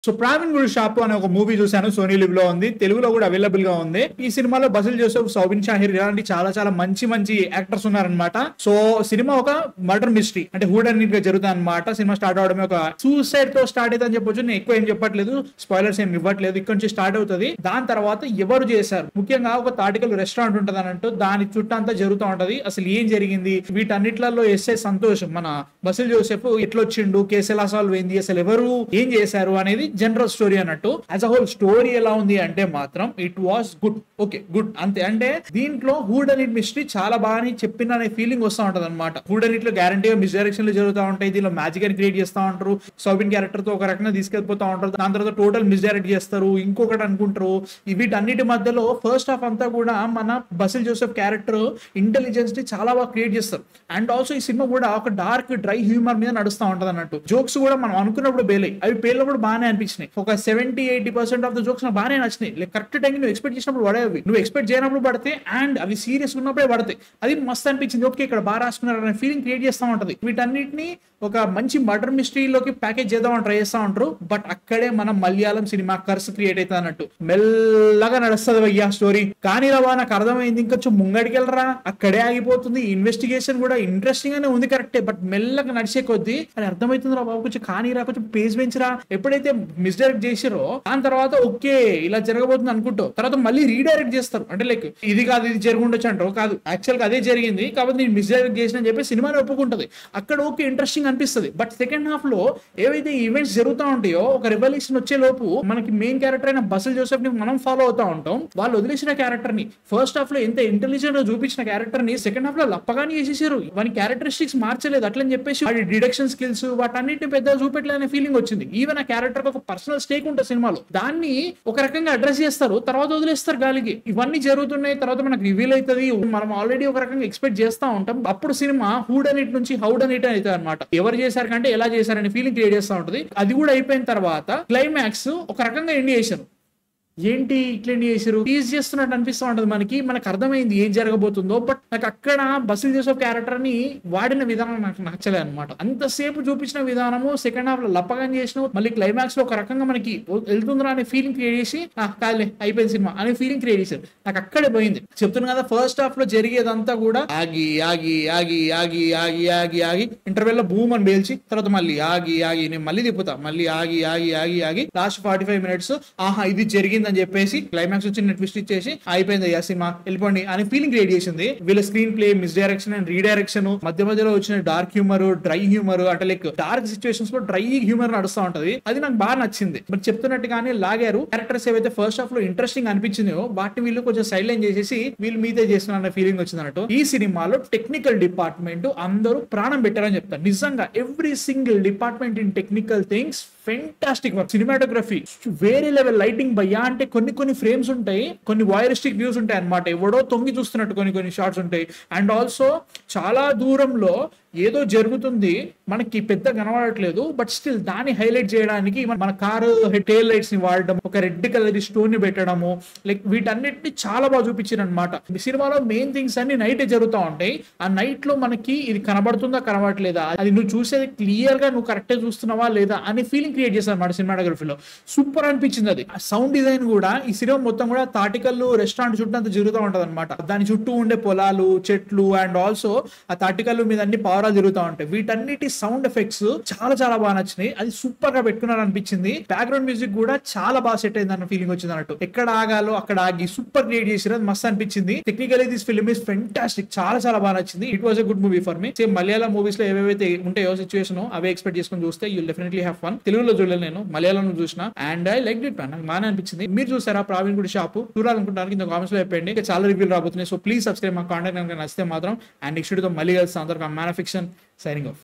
So Praveen గుడి shop అనే ఒక మూవీ చూశాను, సోనీ లివ్ లో ఉంది, తెలుగులో కూడా అవైలబుల్ గా ఉంది. ఈ సినిమాలో బసిల్ జోసెఫ్, సౌబిన్ షాహిర్ ఇలాంటి చాలా చాలా మంచి మంచి యాక్టర్స్ ఉన్నారనమాట. సో సినిమా ఒక మర్డర్ మిస్టరీ అంటే హూడ్ అండ్ గా జరుగుతుంది అనమాట. సినిమా స్టార్ట్ అవడమే ఒక సూసైడ్ తో స్టార్ట్ అవుతుంది అని చెప్పొచ్చు. నేను ఎక్కువ ఏం చెప్పట్లేదు, స్పాయిలర్స్ ఏం ఇవ్వట్లేదు. ఇక్కడ నుంచి స్టార్ట్ అవుతుంది. దాని తర్వాత ఎవరు చేశారు, ముఖ్యంగా ఒక తాటికల్ రెస్టారెంట్ ఉంటుంది అన్నట్టు దాని చుట్టూ అంతా జరుగుతూ ఉంటది. అసలు ఏం జరిగింది, వీటన్నిట్లలో ఎస్ఐ సంతోష్ మన బసిల్ జోసెఫ్ ఎట్లొచ్చిండు, కేసు ఎలా సాల్వ్ అయింది, అసలు ఎవరు ఏం చేశారు అనేది జనరల్ స్టోరీ అన్నట్టు. యాజ్ అ హోల్ స్టోరీ ఎలా ఉంది అంటే మాత్రం it was good, okay good అంతే. అంటే దీంట్లో హూడ్ అండ్ ఇట్ మిస్టరీ చాలా బాగా చెప్పిన అనే ఫీలింగ్ వస్తూ ఉంటది అనమాట. హూడ్ అండ్ ఇట్ లో గ్యారంటీగా మిస్ డైరెక్షన్లు జరుగుతూ ఉంటాయి. దీనిలో మ్యాజిక్ అని క్రియేట్ చేస్తూ ఉంటారు. సౌబిన్ క్యారెక్టర్ తో ఒక రకంగా తీసుకెళ్లిపోతా ఉంటారు. దాని తర్వాత టోటల్ మిస్ డైరెక్ట్ చేస్తారు, ఇంకొకటి అనుకుంటారు. వీటన్నిటి మధ్యలో ఫస్ట్ హాఫ్ అంతా కూడా మన బసిల్ జోసెఫ్ క్యారెక్టర్ ఇంటెలిజెన్స్ ని చాలా బాగా క్రియేట్ చేస్తారు. అండ్ ఆల్సో ఈ సినిమా కూడా ఒక డార్క్ డ్రై హ్యూమర్ మీద నడుస్తూ ఉంటది అన్నట్టు. జోక్స్ కూడా మనం అనుకున్నప్పుడు బేలై, అవి పేర్లు బాగానే అనిపించినాయి. ఒక 70-80% ఆఫ్ ద జోక్స్ నాకు బాగానే నచ్చినాయి. లైక్ కరెక్ట్ టైం నువ్వు ఎక్స్పెక్ట్ చేసినప్పుడు పడేవి, నువ్వు ఎక్స్పెక్ట్ చేయనప్పుడు పడితే, అండ్ అవి సీరియస్ ఉన్నప్పుడే పడతాయి. అది మస్తు అనిపించింది. ఓకే ఇక్కడ బాగా రాసుకున్నారు అనే ఫీలింగ్ క్రియేట్ చేస్తూ ఉంటది. వీటన్నిటిని ఒక మంచి మర్డర్ మిస్టరీలోకి ప్యాకేజ్ చేద్దామని ట్రై చేస్తూ ఉంటారు. బట్ అక్కడే మన మలయాళం సినిమా కర్స్ క్రియేట్ అవుతుంది అన్నట్టు. మెల్లగా నడుస్తుంది అయ్యా స్టోరీ. కానీ రవా నాకు అర్థమైంది, ఇంకొంచెం ముంగడికి వెళ్ళరా, అక్కడే ఆగిపోతుంది. ఇన్వెస్టిగేషన్ కూడా ఇంట్రెస్టింగ్ గానే ఉంది కరెక్టే, బట్ మెల్లగా నడిచే కొద్దీ అది అర్థమవుతుంది రా బాబు, కొంచెం కానీ రా, కొంచెం పేజ్ పెంచరా. ఎప్పుడైతే మిస్డైరెక్ట్ చేసిరో దాని తర్వాత ఓకే ఇలా జరగబోతుంది అనుకుంటూ తర్వాత మళ్ళీ రీడైరెక్ట్ చేస్తారు. అంటే లైక్ ఇది కాదు ఇది జరుగుండొచ్చు అంటారు, కాదు యాక్చువల్ గా అదే జరిగింది కాబట్టి నేను మిస్డైరెక్ట్ చేసిన అని చెప్పి సినిమాని ఒప్పుకుంటది. అక్కడ ఓకే ఇంట్రెస్టింగ్ అనిపిస్తుంది. బట్ సెకండ్ హాఫ్ లో ఏవైతే ఈవెంట్స్ జరుగుతూ ఉంటాయో ఒక రెవల్యూషన్ వచ్చే లోపు మనకి మెయిన్ క్యారెక్టర్ అయిన బసిల్ జోసెఫ్ ని మనం ఫాలో అవుతా ఉంటాం. వాళ్ళు వదిలేసిన క్యారెక్టర్ ని ఫస్ట్ హాఫ్ లో ఎంత ఇంటెలిజెంట్ గా చూపించిన క్యారెక్టర్ ని సెకండ్ హాఫ్ లో లప్పగానే చేసేసారు. వాని క్యారెక్టరిస్టిక్స్ మార్చలేదు. అట్లని చెప్పేసి వాడి డిడక్షన్ స్కిల్స్ వాటన్నిటిని పెద్దగా చూపెట్టలేని ఫీలింగ్ వచ్చింది. ఈవెన్ ఆ క్యారెక్టర్ ఒక పర్సనల్ స్టేక్ ఉంటుంది సినిమాలో, దాన్ని ఒక రకంగా అడ్రస్ చేస్తారు, తర్వాత వదిలేస్తారు గాలికి. ఇవన్నీ జరుగుతున్నాయి, తర్వాత మనకు రివీల్ అవుతుంది. మనం ఆల్రెడీ ఒక రకంగా ఎక్స్పెక్ట్ చేస్తా ఉంటాం. అప్పుడు సినిమా హూడ్ అండ్ ఇట్ నుంచి హౌడ్ అండ్ ఇట్ అవుతుంది అనమాట. ఎవరు చేశారు కంటే ఎలా చేశారనే ఫీలింగ్ క్రియేట్ చేస్తూ ఉంటుంది. అది కూడా అయిపోయిన తర్వాత క్లైమాక్స్ ఒక రకంగా ఎండ్ చేశారు. ఏంటి ఇట్లా చేసారు, టీజ్ చేస్తున్నట్టు అనిపిస్తూ ఉంటది మనకు అర్థమైంది ఏం జరగబోతుందో. బట్ నాకు అక్కడ బసిల్ జోసెఫ్ క్యారెక్టర్ ని వాడిన విధానం నాకు నచ్చలే అనమాట. అంతసేపు చూపించిన విధానము సెకండ్ హాఫ్ లో లప్పగానే చేసిన, మళ్ళీ క్లైమాక్స్ లో ఒక రకంగా మనకి వెళ్తుందిరా అనే ఫీలింగ్ క్రియేట్ చేసి కాలే అయిపోయింది సినిమా అనే ఫీలింగ్ క్రియేట్ చేశారు. నాకు అక్కడే పోయింది. చెప్తున్నాను కదా, ఫస్ట్ హాఫ్ లో జరిగేదంతా కూడా ఆగి ఆగి ఆగి ఆగి ఆగి ఆగి ఆగి ఇంటర్వెల్ లో భూమ్ అని పేల్చి తర్వాత మళ్ళీ ఆగి ఆగి నేను మళ్ళీ తిప్పుతా, మళ్ళీ ఆగి ఆగి ఆగి ఆగి లాస్ట్ 45 minutes ఆహా ఇది జరిగింది అని చెప్పేసి క్లైమాక్స్ వచ్చి ట్విస్ట్ ఇచ్చేసి అయిపోయింది ఆ సినిమా వెళ్ళిపోండి అనే ఫీలింగ్ క్రియేట్ చేసింది. వీళ్ళ screen play, miss direction and redirection, మధ్య మధ్యలో వచ్చిన డార్క్ హ్యూమర్, డ్రై హ్యూమర్, అంటే లైక్ డార్క్ సిచ్యువేషన్స్ లో డ్రై హ్యూమర్ నడుస్తూ ఉంటది. అది నాకు బాగా నచ్చింది. బట్ చెప్తున్నట్టుగానే లాగారు. క్యారెక్టర్స్ ఏవైతే ఫస్ట్ హాఫ్ లో ఇంట్రెస్టింగ్ అనిపించిందో వాటిని వీళ్ళు కొంచెం సైడ్ లైన్ చేసేసి వీళ్ళు మీదే చేస్తున్న ఫీలింగ్ వచ్చింది అన్నట్టు. ఈ సినిమాలో టెక్నికల్ డిపార్ట్మెంట్ అందరూ ప్రాణం పెట్టారని చెప్తారు. నిజంగా every single department in technical things fantastic work. Cinematography వేరే లెవెల్, లైటింగ్ భయ్యా అంటే కొన్ని ఫ్రేమ్స్ ఉంటాయి, కొన్ని వాయరిస్టిక్ వ్యూస్ ఉంటాయి అనమాట. ఎవడో తొంగి చూస్తున్నట్టు కొన్ని షాట్స్ ఉంటాయి. అండ్ ఆల్సో చాలా దూరంలో ఏదో జరుగుతుంది మనకి పెద్ద కనబడట్లేదు, బట్ స్టిల్ దాన్ని హైలైట్ చేయడానికి మన కారు టైల్ లైట్స్ ని వాడడం, ఒక రెడ్ కలర్ స్టోన్ ని పెట్టడము, లైక్ వీటన్నిటిని చాలా బాగా చూపించారు అనమాట. సినిమాలో మెయిన్ థింగ్స్ అన్ని నైట్ జరుగుతూ ఉంటాయి. ఆ నైట్ లో మనకి ఇది కనబడుతుందా కనబడట్లేదా, అది నువ్వు చూసేది క్లియర్ గా నువ్వు కరెక్టే చూస్తున్నావా లేదా అనే ఫీలింగ్ క్రియేట్ చేశారు అనమాట సినిమాటోగ్రఫీలో. సూపర్ అనిపించింది అది. సౌండ్ డిజైన్ కూడా ఈ సినిమా మొత్తం కూడా తాటికల్లు రెస్టారెంట్ చుట్టూ అంతా జరుగుతూ ఉంటది అనమాట. దాని చుట్టూ ఉండే పొలాలు, చెట్లు అండ్ ఆల్సో ఆ తాటికల్లు మీద అన్ని పావురాలు జరుగుతూ ఉంటాయి. వీటన్నిటి సౌండ్ ఎఫెక్ట్స్ చాలా చాలా బాగా నచ్చినాయి. అది సూపర్ గా పెట్టుకున్నారు అనిపించింది. బ్యాక్గ్రౌండ్ మ్యూజిక్ కూడా చాలా బాగా సెట్ అయింది అన్న ఫీలింగ్ వచ్చింది అన్నట్టు. ఎక్కడ ఆగాలో అక్కడ ఆగి సూపర్ క్రియేట్ చేసారు. అది మస్తు అనిపించింది. Technically this film is fantastic. చాలా చాలా బాగా నచ్చింది. It was a good movie for me. Same Malayalam movies లో ఏవైతే ఉంటాయో సిచ్యువేషన్ అవే ఎక్స్పెక్ట్ చేసుకుని చూస్తే యూ డెఫినెట్లీ హ్యావ్ ఫన్. తెలుగులో చూడలేదు నేను, మలయాళంలో చూసిన అండ్ ఐ లైక్ ఇట్. నాకు బాగా అనిపించింది. మీరు చూసారా ప్రావీణ్ గుడి షాప్? చూడాలనుకుంటారు కింద కామెంట్స్ లో చెప్పండి. ఇంకా చాలా రివ్యూలు రాబోతున్నాయి. So please subscribe. మా కాంటాక్ట్ కనుక నచ్చితే మాత్రం. అండ్ నెక్స్ట్ వీడియోతో మళ్ళీ కలుస్తాం. అందరికీ man of fiction signing off.